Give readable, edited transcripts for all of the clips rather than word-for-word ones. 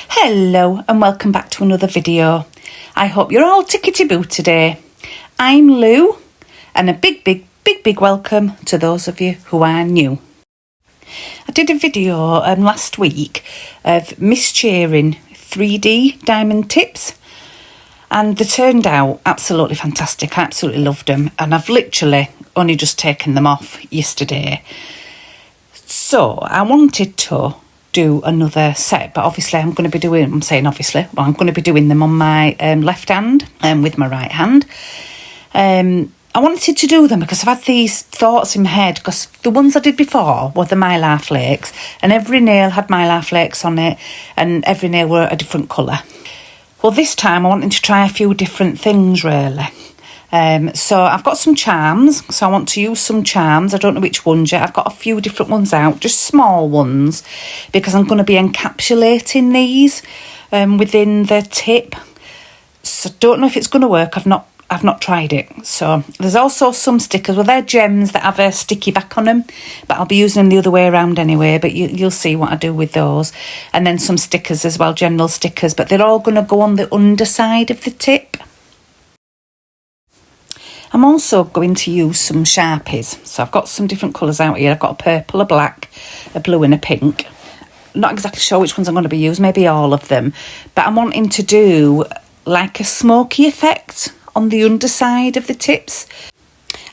Hello and welcome back to another video. I hope you're all tickety-boo today. I'm Lou and a big welcome to those of you who are new. I did a video last week of mischieving 3D diamond tips and they turned out absolutely fantastic. I absolutely loved them and I've literally only just taken them off yesterday. So I wanted to do another set, but obviously I'm going to be doing them on my left hand and with my right hand. I wanted to do them because I've had these thoughts in my head, because the ones I did before were the mylar flakes and every nail had mylar flakes on it and every nail were a different colour. Well, this time I wanted to try a few different things really. So I've got some charms, so I want to use some charms. I don't know which ones yet. I've got a few different ones out, just small ones, because I'm going to be encapsulating these within the tip. So don't know if it's going to work. I've not tried it. So there's also some stickers. Well, they're gems that have a sticky back on them, but I'll be using them the other way around anyway, but you'll see what I do with those. And then some stickers as well, general stickers, but they're all going to go on the underside of the tip. I'm also going to use some sharpies. So I've got some different colours out here. I've got a purple, a black, a blue and a pink. Not exactly sure which ones I'm going to be using, maybe all of them. But I'm wanting to do like a Smokey effect on the underside of the tips.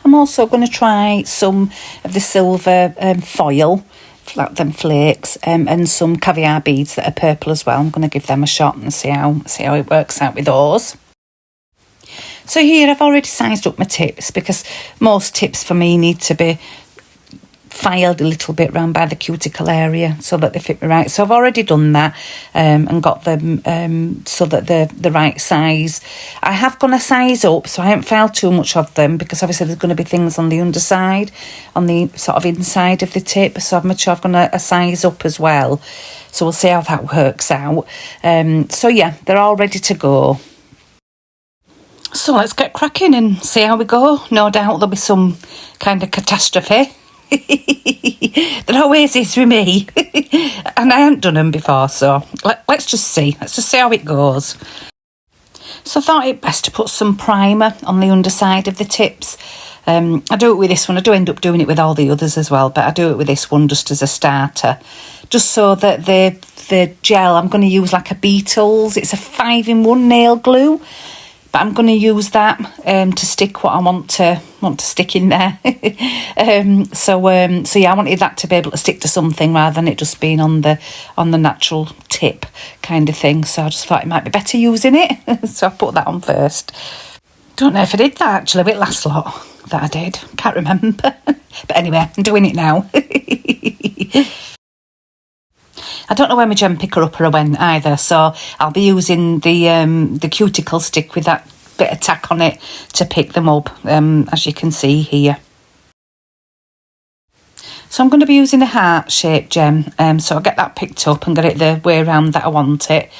I'm also going to try some of the silver foil, like them flakes, and some caviar beads that are purple as well. I'm going to give them a shot and see how it works out with those. So here I've already sized up my tips, because most tips for me need to be filed a little bit round by the cuticle area so that they fit me right. So I've already done that and got them so that they're the right size. I have gone a size up, so I haven't filed too much of them, because obviously there's going to be things on the underside, on the sort of inside of the tip. So I've made sure I've gone a size up as well. So we'll see how that works out. So yeah, they're all ready to go. So let's get cracking and see how we go. No doubt there'll be some kind of catastrophe. There always is with me. And I haven't done them before, so let's just see. Let's just see how it goes. So I thought it best to put some primer on the underside of the tips. I do it with this one. I do end up doing it with all the others as well, but I do it with this one just as a starter. Just so that the gel, I'm going to use like a Beetles. It's a 5-in-1 nail glue. But I'm going to use that to stick what I want to stick in there. So yeah, I wanted that to be able to stick to something rather than it just being on the natural tip kind of thing. So I just thought it might be better using it. So I put that on first. Don't know if I did that actually with last lot that I did. Can't remember. But anyway, I'm doing it now. I don't know where my gem picker upper went either, so I'll be using the cuticle stick with that bit of tack on it to pick them up, as you can see here. So I'm going to be using a heart-shaped gem, so I'll get that picked up and get it the way around that I want it,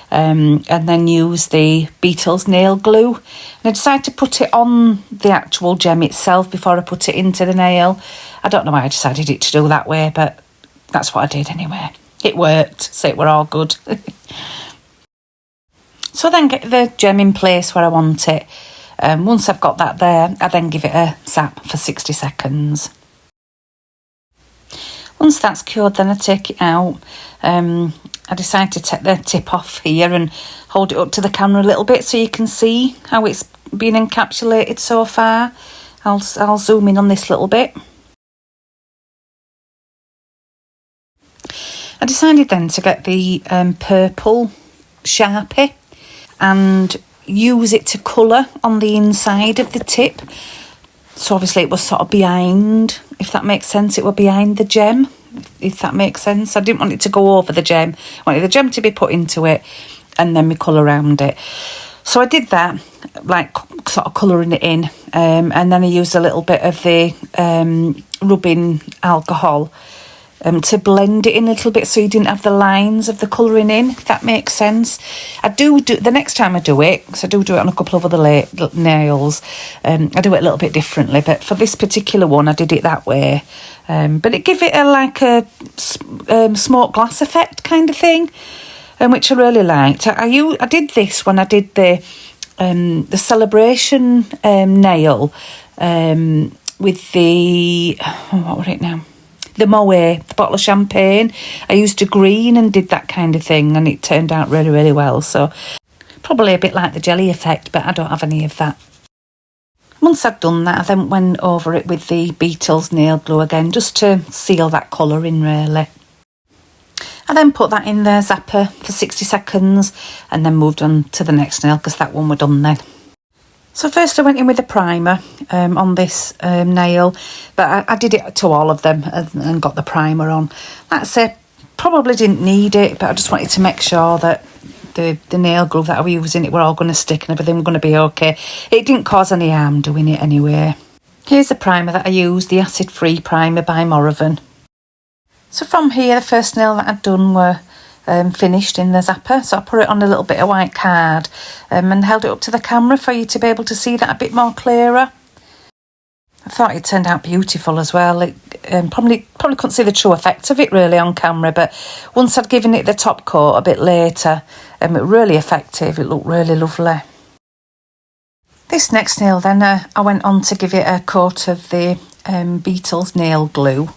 and then use the Beetles nail glue. And I decided to put it on the actual gem itself before I put it into the nail. I don't know why I decided it to do that way, but that's what I did anyway. It worked, so it were all good. So then get the gem in place where I want it. Once I've got that there, I then give it a zap for 60 seconds. Once that's cured, then I take it out. I decide to take the tip off here and hold it up to the camera a little bit so you can see how it's been encapsulated so far. I'll zoom in on this little bit. I decided then to get the purple Sharpie and use it to colour on the inside of the tip. So obviously it was sort of behind, if that makes sense. It were behind the gem, if that makes sense. I didn't want it to go over the gem. I wanted the gem to be put into it and then we colour around it. So I did that, like sort of colouring it in, and then I used a little bit of the rubbing alcohol to blend it in a little bit so you didn't have the lines of the colouring in, if that makes sense. I do the next time I do it, because I do it on a couple of other nails, I do it a little bit differently, but for this particular one I did it that way. But it gave it a smoked glass effect kind of thing, which I really liked. I did this when I did the celebration nail with the, what was it now? The Moët, the bottle of champagne. I used a green and did that kind of thing, and it turned out really, really well. So probably a bit like the jelly effect, but I don't have any of that. Once I'd done that, I then went over it with the Beetles nail glue again, just to seal that colour in, really. I then put that in the zapper for 60 seconds and then moved on to the next nail, because that one were done then. So first I went in with a primer on this nail, but I did it to all of them and got the primer on. Like I said, probably didn't need it, but I just wanted to make sure that the nail glue that I was using, it were all going to stick and everything were going to be okay. It didn't cause any harm doing it anyway. Here's the primer that I used, the acid-free primer by Moravan. So from here, the first nail that I'd done were finished in the zapper, so I put it on a little bit of white card and held it up to the camera for you to be able to see that a bit more clearer. I thought it turned out beautiful as well. It probably couldn't see the true effect of it really on camera, but once I'd given it the top coat a bit later, it was really effective. It looked really lovely. This next nail then, I went on to give it a coat of the Beetles nail glue.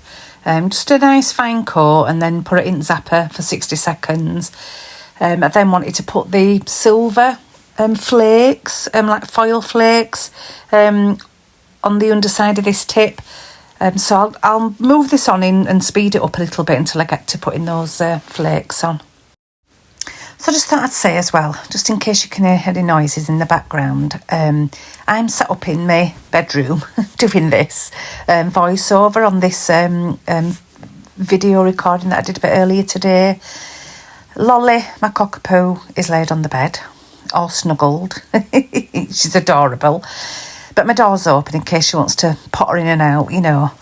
Just a nice fine coat, and then put it in zapper for 60 seconds. I then wanted to put the silver flakes, like foil flakes, on the underside of this tip. So I'll move this on in and speed it up a little bit until I get to putting those flakes on. So I just thought I'd say as well, just in case you can hear any noises in the background, I'm sat up in my bedroom doing this voiceover on this video recording that I did a bit earlier today. Lolly, my cockapoo, is laid on the bed, all snuggled. She's adorable. But my door's open in case she wants to potter in and out, you know.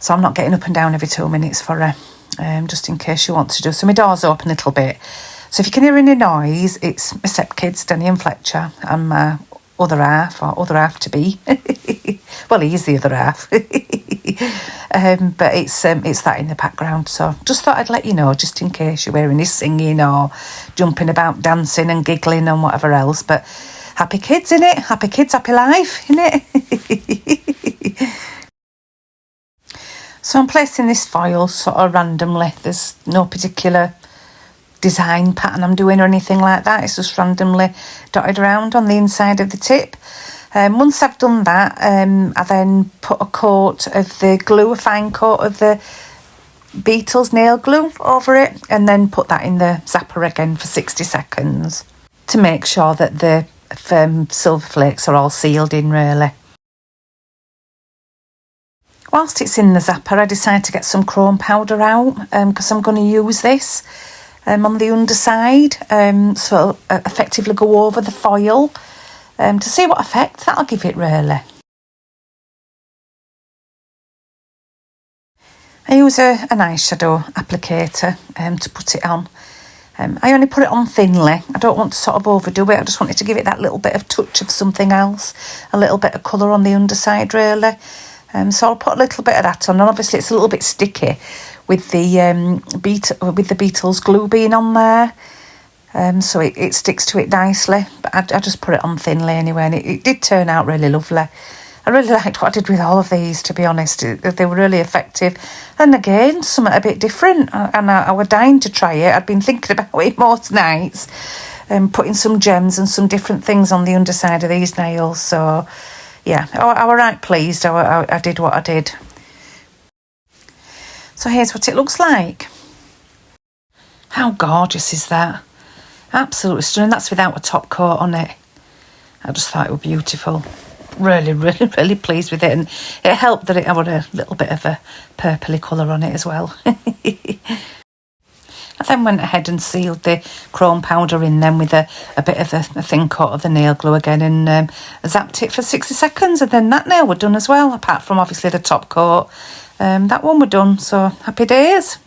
So I'm not getting up and down every 2 minutes for her, just in case she wants to do. So my door's open a little bit. So if you can hear any noise, it's my stepkids, Danny and Fletcher, and my other half, or other half to be. Well, he is the other half. But it's that in the background. So just thought I'd let you know, just in case you're hearing this singing or jumping about, dancing and giggling and whatever else. But happy kids, innit? Happy kids, happy life, innit? So I'm placing this foil sort of randomly. There's no particular design pattern I'm doing or anything like that. It's just randomly dotted around on the inside of the tip. Once I've done that, I then put a coat of the glue, a fine coat of the Beetles nail glue over it, and then put that in the zapper again for 60 seconds to make sure that the silver flakes are all sealed in, really. Whilst it's in the zapper, I decided to get some chrome powder out because I'm going to use this on the underside, so effectively go over the foil to see what effect that'll give it, really. I use an eyeshadow applicator to put it on. I only put it on thinly. I don't want to sort of overdo it. I just wanted to give it that little bit of touch of something else, a little bit of colour on the underside, really. So I'll put a little bit of that on, and obviously it's a little bit sticky with the Beetles glue being on there, so it sticks to it nicely. But I just put it on thinly anyway, and it did turn out really lovely. I really liked what I did with all of these, to be honest. They were really effective, and again, something a bit different. And I was dying to try it. I'd been thinking about it most nights, putting some gems and some different things on the underside of these nails. So yeah, I was right pleased. I did what I did. So here's what it looks like. How gorgeous is that? Absolutely stunning. That's without a top coat on it. I just thought it was beautiful. Really, really, really pleased with it. And it helped that it had a little bit of a purpley colour on it as well. I then went ahead and sealed the chrome powder in then with a bit of a thin coat of the nail glue again, and zapped it for 60 seconds, and then that nail was done as well, apart from obviously the top coat. that one were done, so happy days.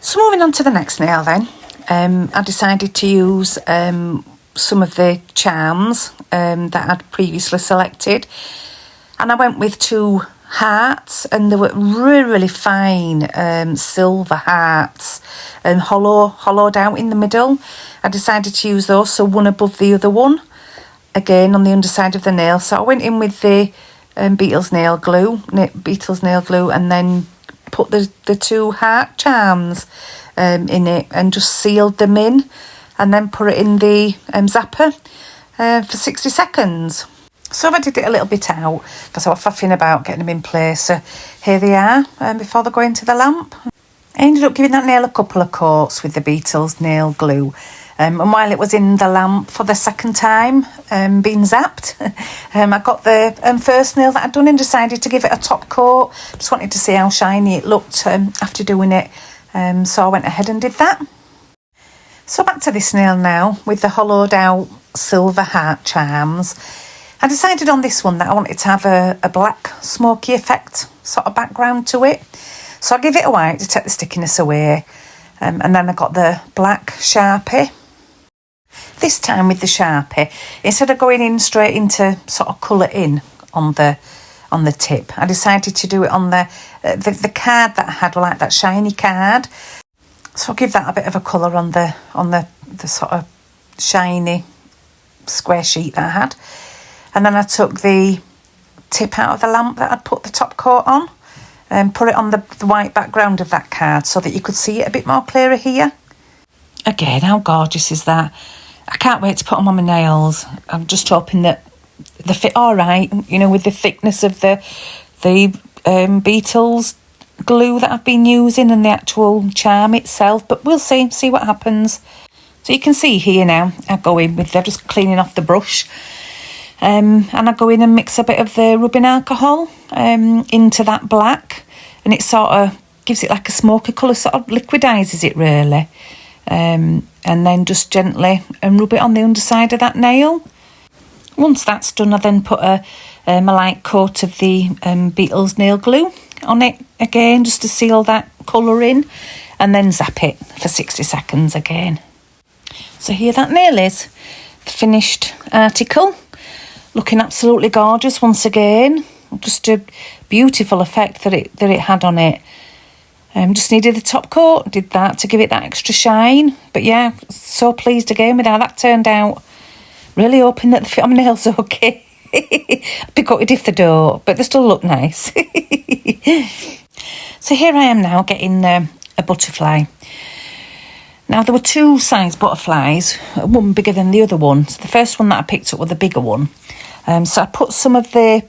So moving on to the next nail then, I decided to use some of the charms that I'd previously selected, and I went with 2 hearts, and they were really fine silver hearts and hollowed out in the middle. I decided to use those, so one above the other one, again on the underside of the nail. So I went in with the Beetles nail glue, and then put the 2 heart charms in it and just sealed them in, and then put it in the zapper for 60 seconds. So I did it a little bit out because I was faffing about getting them in place. So here they are before they go into the lamp. I ended up giving that nail a couple of coats with the Beetles nail glue. And while it was in the lamp for the second time, being zapped, I got the first nail that I'd done and decided to give it a top coat. Just wanted to see how shiny it looked after doing it. So I went ahead and did that. So back to this nail now with the hollowed out silver heart charms. I decided on this one that I wanted to have a black smoky effect sort of background to it. So I give it a white to take the stickiness away. And then I got the black Sharpie. This time with the Sharpie, instead of going in straight into sort of colour in on the tip, I decided to do it on the card that I had, like that shiny card. So I'll give that a bit of a colour on the sort of shiny square sheet that I had. And then I took the tip out of the lamp that I'd put the top coat on and put it on the white background of that card so that you could see it a bit more clearer here. Again, how gorgeous is that? I can't wait to put them on my nails. I'm just hoping that they fit all right, you know, with the thickness of the Beetles glue that I've been using and the actual charm itself. But we'll see what happens. So you can see here now, I go in with, they're just cleaning off the brush. And I go in and mix a bit of the rubbing alcohol into that black, and it sort of gives it like a smoky colour, sort of liquidises it really. And then just gently rub it on the underside of that nail. Once that's done, I then put a light coat of the Beetles nail glue on it again, just to seal that colour in, and then zap it for 60 seconds again. So here that nail is, the finished article. Looking absolutely gorgeous once again. Just a beautiful effect that it had on it. Just needed the top coat, did that to give it that extra shine. But yeah, so pleased again with how that turned out. Really hoping that the fit on my nails okay. I'd be gutted if they don't, but they still look nice. So here I am now getting a butterfly. Now there were 2 size butterflies, one bigger than the other one. So the first one that I picked up was the bigger one. So I put some of the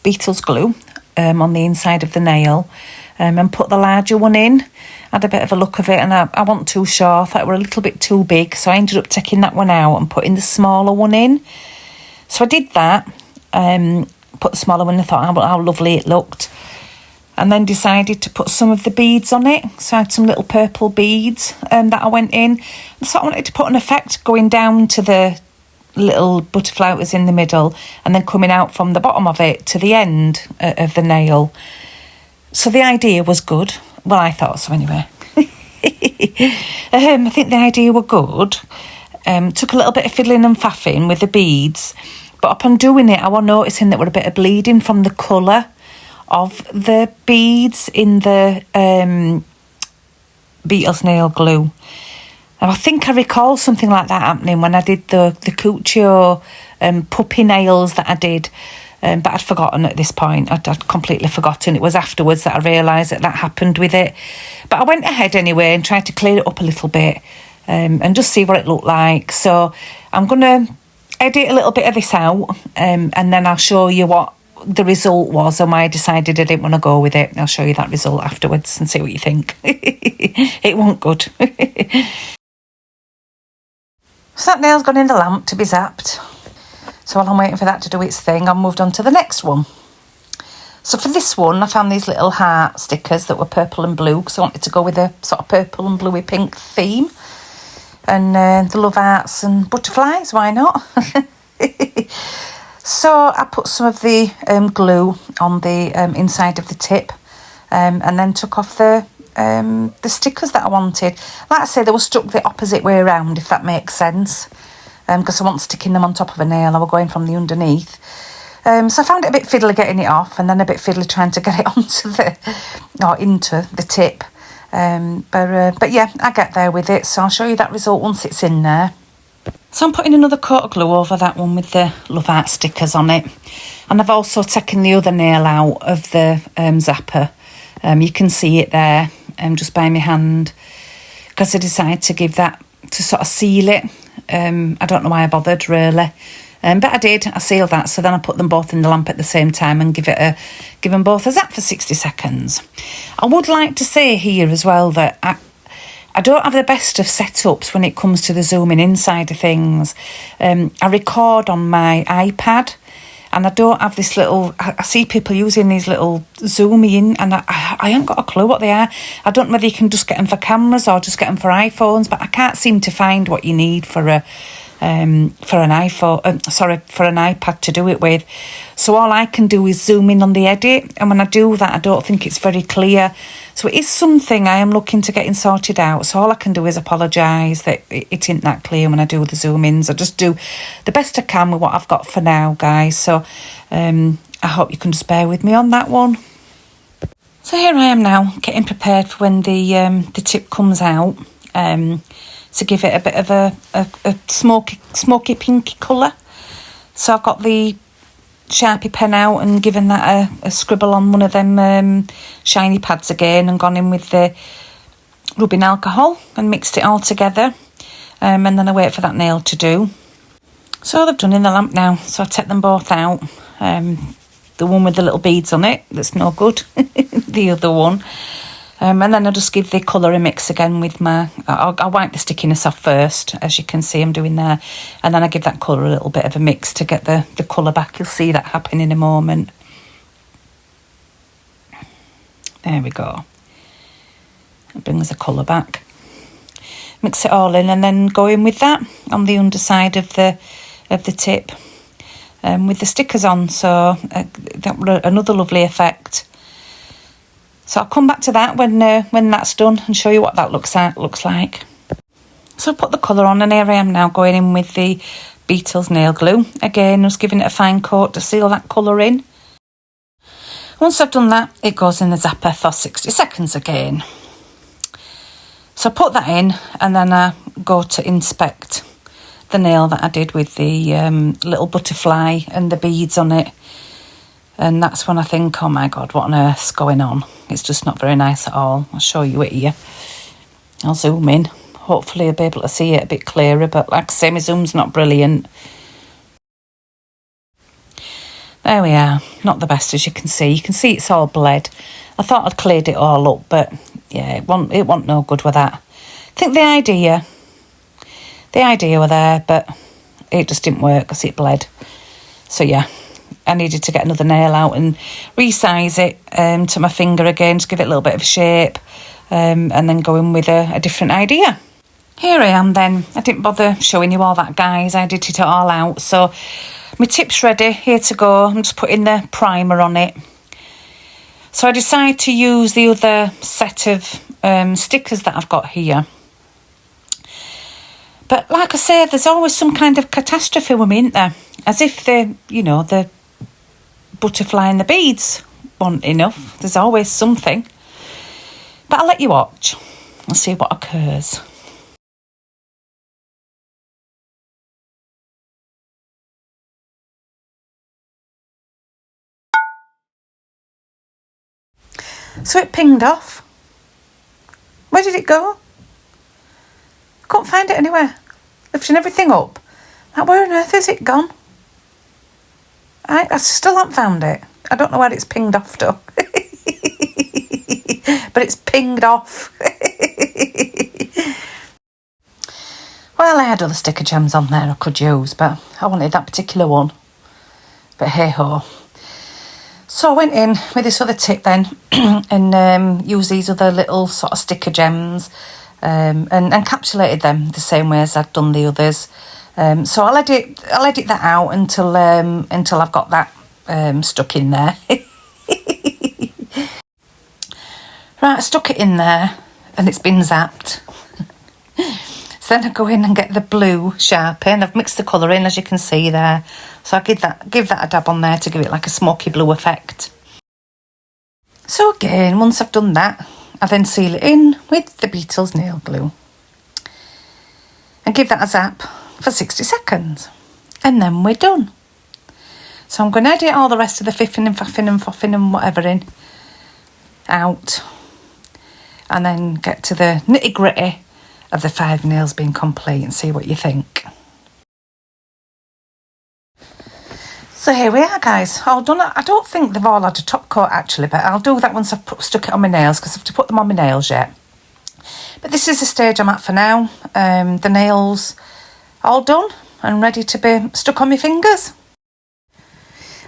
Beetles glue on the inside of the nail and put the larger one in. Had a bit of a look of it, and I wasn't too sure. I thought it were a little bit too big, so I ended up taking that one out and putting the smaller one in. So I did that, put the smaller one, and I thought how lovely it looked. And then decided to put some of the beads on it. So I had some little purple beads that I went in. So I wanted to put an effect going down to the little butterfly that was in the middle, and then coming out from the bottom of it to the end of the nail. So the idea was good. Well, I thought so anyway. I think the idea were good. Took a little bit of fiddling and faffing with the beads, but upon doing it, I was noticing that there were a bit of bleeding from the colour of the beads in the Beetles nail glue. And I think I recall something like that happening when I did the Cuccio puppy nails that I did, but I'd forgotten at this point. I'd completely forgotten. It was afterwards that I realised that happened with it. But I went ahead anyway and tried to clear it up a little bit and just see what it looked like. So I'm going to edit a little bit of this out and then I'll show you what the result was and why I decided I didn't want to go with it. I'll show you that result afterwards and see what you think. It wasn't good. So that nail's gone in the lamp to be zapped. So while I'm waiting for that to do its thing, I moved on to the next one. So for this one, I found these little heart stickers that were purple and blue because I wanted to go with a sort of purple and bluey pink theme. And the love hearts and butterflies, why not? So I put some of the glue on the inside of the tip and then took off the stickers that I wanted. Like I say, they were stuck the opposite way around, if that makes sense, because I wasn't sticking them on top of a nail, I was going from the underneath. So I found it a bit fiddly getting it off, and then a bit fiddly trying to get it onto into the tip. But yeah, I get there with it, so I'll show you that result once it's in there. So I'm putting another coat of glue over that one with the Love Art stickers on it. And I've also taken the other nail out of the zapper. You can see it there just by my hand, because I decided to give that to sort of seal it. I don't know why I bothered really. But I did, I sealed that, so then I put them both in the lamp at the same time and give them both a zap for 60 seconds. I would like to say here as well that I don't have the best of setups when it comes to the zooming in side of things. I record on my iPad, and I don't have this little... I see people using these little zoom in, and I ain't got a clue what they are. I don't know whether you can just get them for cameras or just get them for iPhones, but I can't seem to find what you need for an iPad to do it with. So all I can do is zoom in on the edit, and when I do that I don't think it's very clear. So it is something I am looking to getting sorted out. So all I can do is apologise that it isn't that clear when I do the zoom ins. I just do the best I can with what I've got for now, guys. So I hope you can just bear with me on that one. So here I am now getting prepared for when the tip comes out. To give it a bit of a smoky pinky colour. So I've got the Sharpie pen out and given that a scribble on one of them shiny pads again, and gone in with the rubbing alcohol and mixed it all together, and then I wait for that nail to do. So they've done in the lamp now, so I take them both out. The one with the little beads on it, that's no good, the other one. And then I'll just give the colour a mix again with my... I'll wipe the stickiness off first, as you can see I'm doing there. And then I give that colour a little bit of a mix to get the colour back. You'll see that happen in a moment. There we go. It brings the colour back. Mix it all in and then go in with that on the underside of the tip. With the stickers on, so that were another lovely effect. So I'll come back to that when that's done and show you what that looks like. So I've put the colour on, and here I am now going in with the Beetles nail glue. Again, just giving it a fine coat to seal that colour in. Once I've done that, it goes in the zapper for 60 seconds again. So I put that in, and then I go to inspect the nail that I did with the little butterfly and the beads on it. And that's when I think, oh my God, what on earth's going on? It's just not very nice at all. I'll show you it here. I'll zoom in. Hopefully I'll be able to see it a bit clearer, but like I say, my zoom's not brilliant. There we are. Not the best, as you can see. You can see it's all bled. I thought I'd cleared it all up, but yeah, it wasn't no good with that. I think the idea were there, but it just didn't work because it bled. So yeah, I needed to get another nail out and resize it to my finger again, to give it a little bit of a shape, and then go in with a different idea. Here I am then. I didn't bother showing you all that, guys. I did it all out. So my tip's ready, here to go. I'm just putting the primer on it. So I decided to use the other set of stickers that I've got here. But like I said, there's always some kind of catastrophe with me, isn't there? As if the butterfly and the beads weren't enough. There's always something. But I'll let you watch and see what occurs. So it pinged off. Where did it go? I couldn't find it anywhere. Lifting everything up. Like, where on earth is it gone? I still haven't found it. I don't know where it's pinged off to. But it's pinged off. Well, I had other sticker gems on there I could use, but I wanted that particular one. But hey ho. So I went in with this other tip then and used these other little sort of sticker gems and encapsulated them the same way as I'd done the others. So I'll edit that out until I've got that stuck in there. Right, I stuck it in there and it's been zapped. So then I go in and get the blue Sharpie, and I've mixed the colour in, as you can see there. So I give that a dab on there to give it like a smoky blue effect. So again, once I've done that, I then seal it in with the Beetles nail glue. And give that a zap for 60 seconds. And then we're done. So I'm going to edit all the rest of the fiffing and faffing and foffing and whatever in out. And then get to the nitty gritty of the 5 nails being complete and see what you think. So here we are, guys, all done. I don't think they've all had a top coat actually, but I'll do that once I've stuck it on my nails, because I have to put them on my nails yet. But this is the stage I'm at for now. The nails all done and ready to be stuck on my fingers.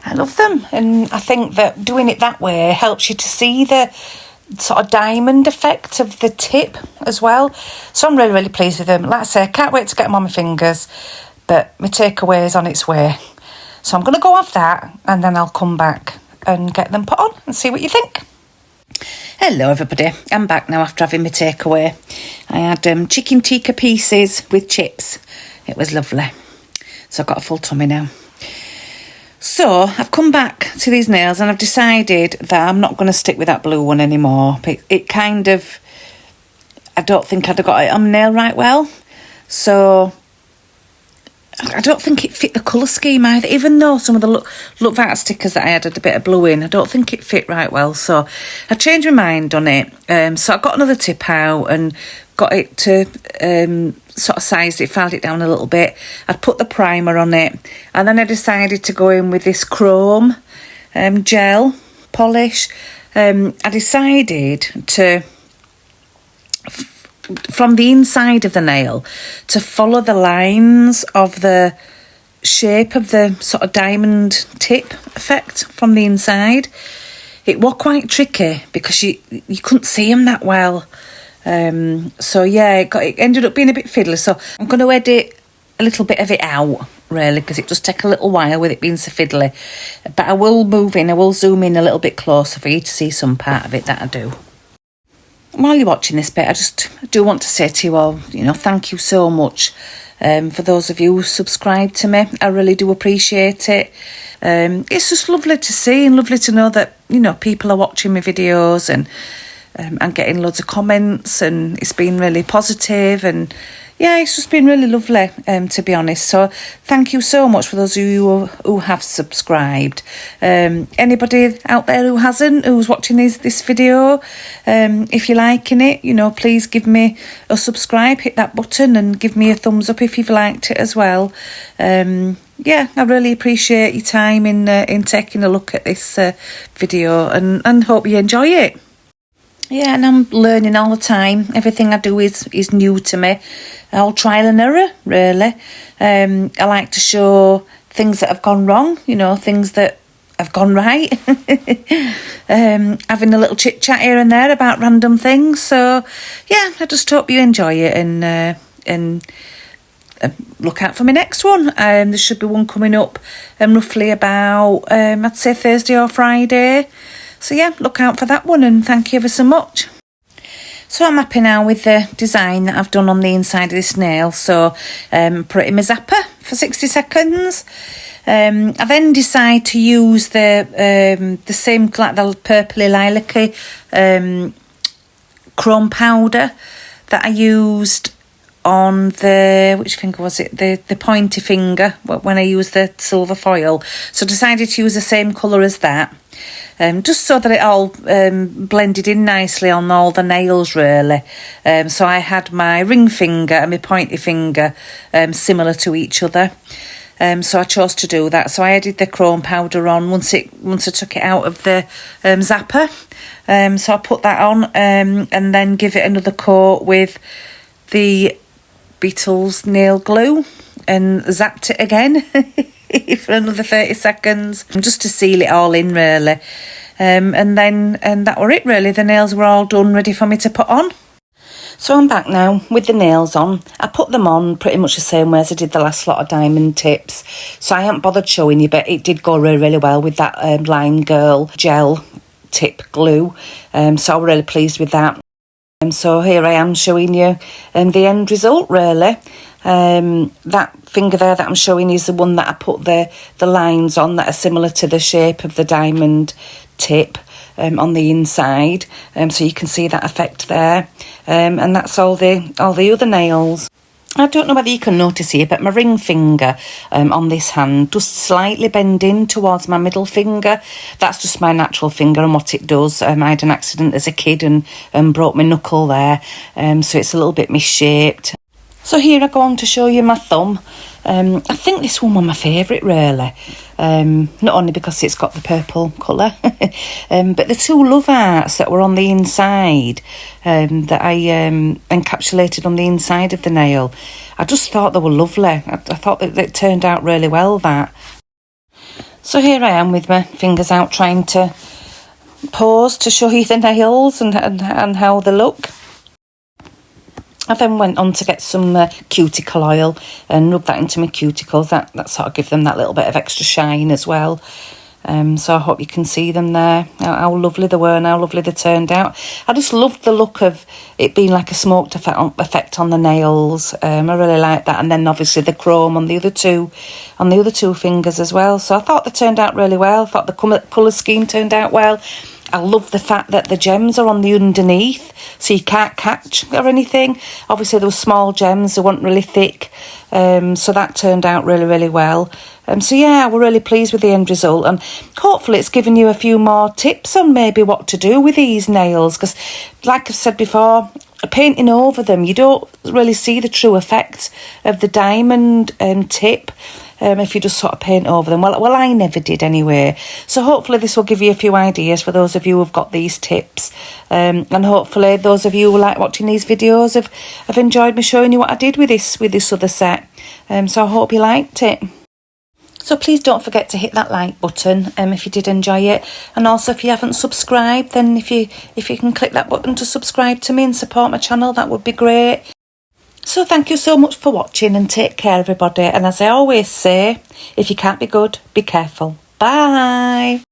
I love them, and I think that doing it that way helps you to see the sort of diamond effect of the tip as well. So I'm really, really pleased with them. Like I say, I can't wait to get them on my fingers, but my takeaway is on its way. So I'm going to go off that, and then I'll come back and get them put on and see what you think. Hello everybody, I'm back now after having my takeaway. I had chicken tikka pieces with chips. It was lovely. So I've got a full tummy now. So I've come back to these nails and I've decided that I'm not going to stick with that blue one anymore. It kind of, I don't think I'd have got it on my nail right well. So I don't think it fit the colour scheme either, even though some of the look that stickers that I had a bit of blue in, I don't think it fit right well. So I changed my mind on it. So I got another tip out and got it to sort of sized it, filed it down a little bit. I'd put the primer on it, and then I decided to go in with this chrome gel polish. I decided to, from the inside of the nail, to follow the lines of the shape of the sort of diamond tip effect from the inside. It was quite tricky because you couldn't see them that well. So yeah, it ended up being a bit fiddly. So I'm going to edit a little bit of it out, really, because it does take a little while with it being so fiddly. But I will zoom in a little bit closer for you to see some part of it that I do. While you're watching this bit, I do want to say to you all, thank you so much for those of you who subscribe to me. I really do appreciate it. It's just lovely to see and lovely to know that, people are watching my videos and getting loads of comments, and it's been really positive, and yeah, it's just been really lovely, to be honest. So thank you so much for those of you who have subscribed. Anybody out there who hasn't, who's watching this video, if you're liking it, please give me a subscribe, hit that button and give me a thumbs up if you've liked it as well. Yeah, I really appreciate your time in taking a look at this video, and hope you enjoy it. Yeah, and I'm learning all the time. Everything I do is new to me. All trial and error, really. I like to show things that have gone wrong, things that have gone right. Having a little chit-chat here and there about random things. So, yeah, I just hope you enjoy it, and look out for my next one. There should be one coming up roughly about, I'd say Thursday or Friday. So yeah, look out for that one, and thank you ever so much. So I'm happy now with the design that I've done on the inside of this nail. So put it in my zapper for 60 seconds. I then decide to use the same, like the purpley lilac-y chrome powder that I used on which finger was it? The pointy finger when I used the silver foil. So I decided to use the same colour as that. Just so that it all blended in nicely on all the nails, really. So I had my ring finger and my pointy finger similar to each other. So I chose to do that. So I added the chrome powder on once I took it out of the zapper. So I put that on and then give it another coat with the Beetles nail glue and zapped it again for another 30 seconds just to seal it all in, really. And that were it, really. The nails were all done, ready for me to put on. So I'm back now with the nails on. I put them on pretty much the same way as I did the last lot of diamond tips. So I haven't bothered showing you, but it did go really, really well with that Lime Girl gel tip glue. So I'm really pleased with that. So here I am showing you the end result, really. That finger there that I'm showing is the one that I put the lines on that are similar to the shape of the diamond tip on the inside. So you can see that effect there. And that's all the other nails. I don't know whether you can notice here, but my ring finger on this hand does slightly bend in towards my middle finger. That's just my natural finger and what it does. I had an accident as a kid and broke my knuckle there, so it's a little bit misshaped. So here I go on to show you my thumb. I think this one was my favourite, really. Not only because it's got the purple colour, but the two love hearts that were on the inside, that I encapsulated on the inside of the nail. I just thought they were lovely. I thought that it turned out really well, that. So here I am with my fingers out trying to pose to show you the nails and how they look. I then went on to get some cuticle oil and rub that into my cuticles. That sort of give them that little bit of extra shine as well. So I hope you can see them there, how lovely they were and how lovely they turned out. I just loved the look of it being like a smoked effect on the nails. I really like that. And then obviously the chrome on the other two fingers as well. So I thought they turned out really well. I thought the colour scheme turned out well. I love the fact that the gems are on the underneath, so you can't catch or anything. Obviously, there were small gems, they weren't really thick, so that turned out really, really well. So yeah, we're really pleased with the end result, and hopefully it's given you a few more tips on maybe what to do with these nails, because like I've said before, painting over them, you don't really see the true effect of the diamond tip. If you just sort of paint over them. Well, I never did anyway. So hopefully this will give you a few ideas for those of you who've got these tips. And hopefully those of you who like watching these videos have enjoyed me showing you what I did with this other set. So I hope you liked it. So please don't forget to hit that like button if you did enjoy it. And also if you haven't subscribed, then if you can click that button to subscribe to me and support my channel, that would be great. So thank you so much for watching and take care, everybody. And as I always say, if you can't be good, be careful. Bye.